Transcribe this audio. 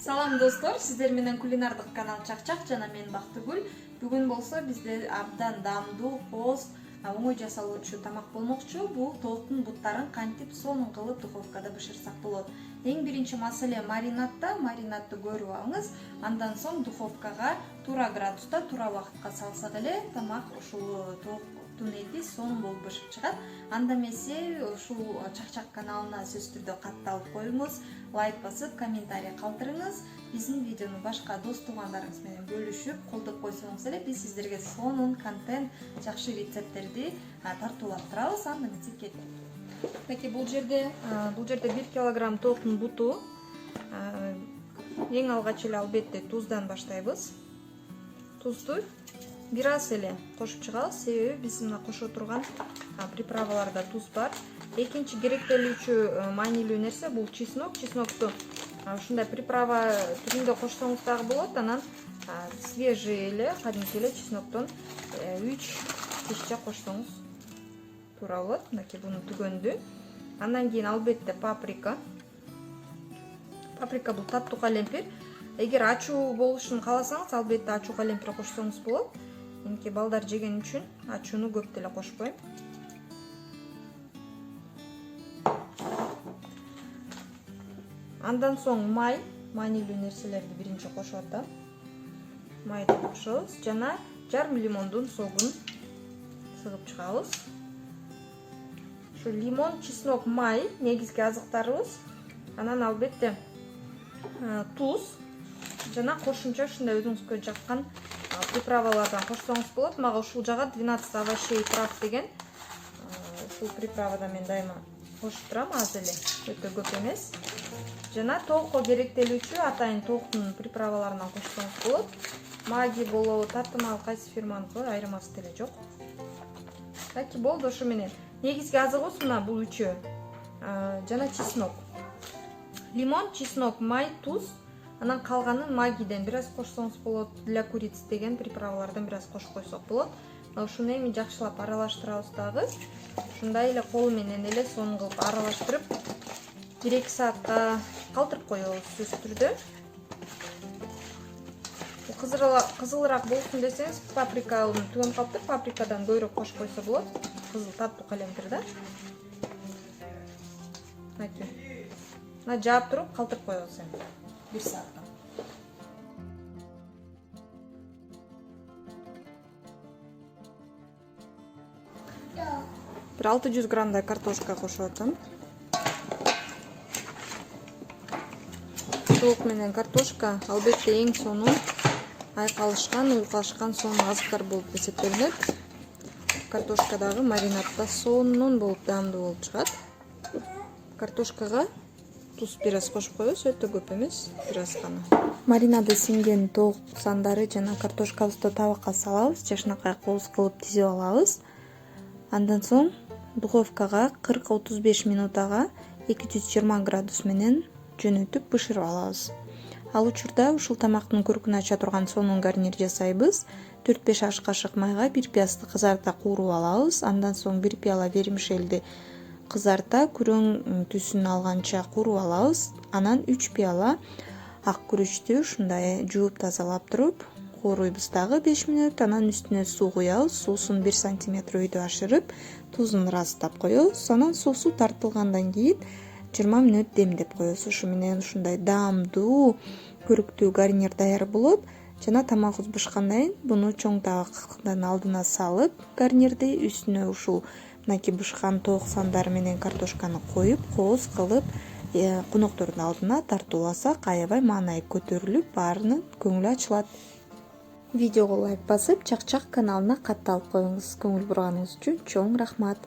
Салам достор, сиздер менен кулинардык канал Чакчак жана мен Бактыгүл. Бүгүн болсо бизде абдан даамдуу, кооз, оңой жасалуучу тамак болмокчу. Бул тооктун буттарын кантип сонун кылып духовкада бышырсак болот. Эң биринчи маселе маринадда. Маринадды көрүп алыңыз. Андан соң духовкага туура градуста, туура убакытка салсак эле тамак ушул тооктун эти сонун болуп бышып чыгат. Анда эмесе ушул Чакчак каналына сөзсүз түрдө катталып коюңуз, лайк басып, комментарий калтырыңыз. Биздин видеону башка дос туугандарыңыз менен бөлүшүп, колдоп койсоңуз эле биз сиздерге сонун контент, жакшы рецепттерди тартуулап турабыз. Анда эмесе келип. Бул жерде 1 килограмм тооктун буту. Эң алгач эле албетте туздан баштайбыз. Тузду бир аз эле кошуп чыгабыз, себеби биз мына кошо турган приправаларда туз бар. Экинчи керектелүүчү маанилүү нерсе бул чеснок. Чеснокту ушундай приправа түрүндө кошсоңуз дагы болот. Анан свежий эле, кадимки эле чесноктон 3 тишче кошсоңуз туура болот. Мынакей буну түгөндү. Андан кийин албетте паприка. Паприка бул таттуу калемпир. Эгер ачуу болушун кааласаңыз, албетте ачуу калемпир кошсоңуз болот. Эми балдар жеген үчүн ачууну көп деле кошпойм. Андан соң май, маанилүү нерселерди биринчи кошуп атам. Майды кошобуз жана жарым лимондун согун сыгып чыгабыз. Ушу лимон, чеснок, май негизги азыктарыбыз. Анан албетте туз жана кошумча ушундай өзүңүзгө жаккан приправалардан кошсоңуз болот. Мага ушул жагат 12 овощей трав деген. Ушул приправадан мен дайыма кошуп турам, аз эле, өтө көп эмес. Жана тоокко керектелүүчү атайын тооктун приправаларынан кошсоңуз болот. Маги болобу, тартымал кайсы фирманыкы айырмасы деле жок. Таки болду ошо менен. Негизги азыгыбыз мына бул үчөө. Жана чеснок. Лимон, чеснок, май, туз. Анан калганын магиден бир аз кошсоңуз болот. Для курицы деген приправалардан бир аз кошуп койсок болот. Ушуну эми жакшылап аралаштырабыз дагы. Ушундай эле кол менен эле сонун кылып аралаштырып 1-2 саатка калтырып коебуз сөзсүз түрдө. Кызылыраак болсун десеңиз, паприка түгөнүп калыптыр. Паприкадан көбүрөөк кошуп койсо болот. Кызыл таттуу калемпир да. Мына жаап туруп калтырып коебуз эми 1 саатка. Бир 600 граммдай картошка кошуп атам. Тоок менен картошка албетте эң сонун айкалышкан, уйкалышкан сонун азыктар болуп эсептелинет. Картошка дагы маринадда сонун болуп даамдуу болуп чыгат. Картошкага туз бир аз кошуп коебуз, өтө көп эмес, бир аз гана. Маринады сиңген тоок сандары жана картошкабызды табакка салабыз, жашынакай кооз кылып тизип алабыз. Андан соң духовкага 40-35 минутага 220 градус менен жөнөтүп бышырып алабыз. Ал учурда ушул тамактын көркүн ача турган сонун гарнир жасайбыз. 4-5 аш кашык майга 1 пиязды кызарта кууруп алабыз. Андан соң 1 пияла вермишельди кызарта күрөң түсүн алганча кууруп алабыз. Анан 3 пияла ак күрүчтү ушундай жууп тазалап туруп кууруйбуз дагы 5 мүнөт. Анан үстүнө суу куябыз. Суусун 1 см өйдө ашырып, тузун ыраазытап коебуз. Анан суусу тартылгандан кийин 20 мүнөт демдеп коебуз. Ушу менен ушундай даамдуу, көрүктүү гарнир даяр болот. Жана тамагыбыз бышкандан кийин буну чоң табактын алдына салып, гарнирди үстүнө ушул мынакей бышкан тоок сандары менен картошканы коюп, кооз кылып, коноктордун алдына тартууласак, аябай маанайып көтөрүлүп, баарынын көңүлү ачылат. Видеого лайк басып, Чакчак каналына катталып коюңуз. Көңүл бурганыңыз үчүн чоң рахмат.